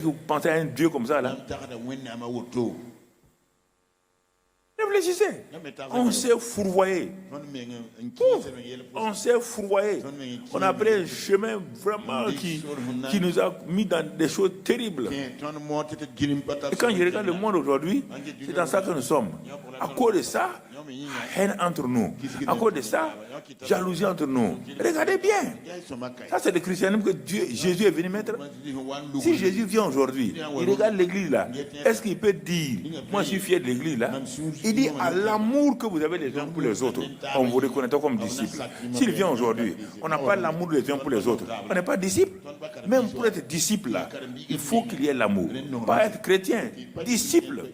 Vous pensez à un Dieu comme ça, là? Réfléchissez. On s'est fourvoyé. On s'est fourvoyé. On a pris un chemin vraiment qui nous a mis dans des choses terribles. Et quand je regarde le monde aujourd'hui, c'est dans ça que nous sommes. À cause de ça, haine entre nous. À cause de ça, jalousie entre nous. Regardez bien. Ça, c'est le christianisme que Jésus est venu mettre. Si Jésus vient aujourd'hui, il regarde l'église là. Est-ce qu'il peut dire, moi je suis fier de l'église là? Il dit à l'amour que vous avez les uns pour les autres, on vous reconnaîtra comme disciples. S'il vient aujourd'hui, on n'a pas l'amour les uns pour les autres. On n'est pas disciples. Même pour être disciple là, il faut qu'il y ait l'amour. Pas être chrétien, disciple.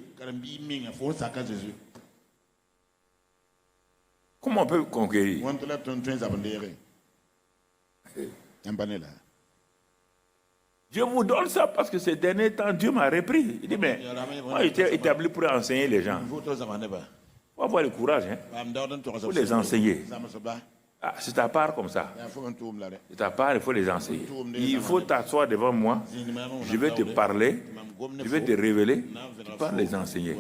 Comment on peut conquérir? Je vous donne ça parce que ces derniers temps, Dieu m'a repris. Il dit, mais moi, j'étais établi pour enseigner les gens. Il faut avoir le courage, hein, pour les enseigner. Ah, c'est ta part comme ça. C'est ta part, il faut les enseigner. Il faut t'asseoir devant moi. Je vais te parler. Je vais te révéler. Tu parles les enseigner.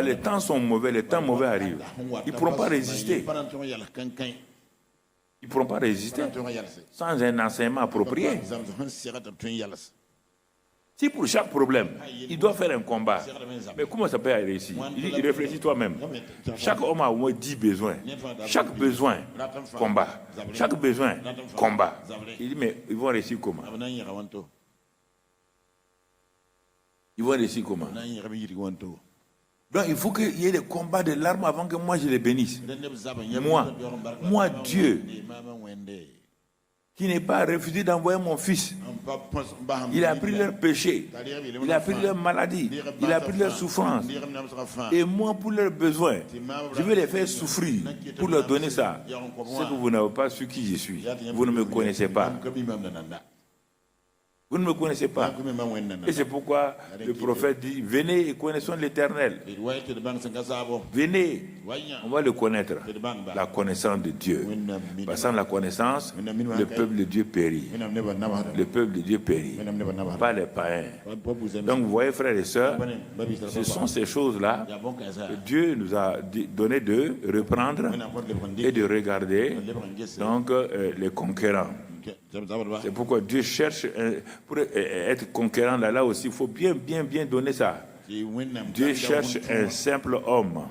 Les temps sont mauvais, les temps mauvais arrivent. Ils ne pourront pas résister. Ils ne pourront pas résister sans un enseignement approprié. Si pour chaque problème, il doit faire un combat, mais comment ça peut réussir? Il réfléchit toi-même. Chaque homme a au moins 10 besoins. Chaque besoin, combat. Chaque besoin, combat. Il dit, mais ils vont réussir comment? Ils vont réussir comment? Donc il faut qu'il y ait des combats de larmes avant que moi je les bénisse. Moi Dieu, qui n'est pas refusé d'envoyer mon fils. Il a pris leurs péchés, il a pris leurs maladies, il a pris leurs souffrances. Et moi, pour leurs besoins, je vais les faire souffrir pour leur donner ça. C'est que vous n'avez pas su qui je suis. Vous ne me connaissez pas. Vous ne me connaissez pas. Et c'est pourquoi le prophète dit, venez et connaissons l'Éternel. Venez, on va le connaître. La connaissance de Dieu. Sans la connaissance, le peuple de Dieu périt. Le peuple de Dieu périt. Pas les païens. Donc vous voyez, frères et sœurs, ce sont ces choses-là que Dieu nous a donné de reprendre et de regarder donc les conquérants. C'est pourquoi Dieu cherche, pour être conquérant là aussi, il faut bien donner ça. Dieu cherche un simple homme.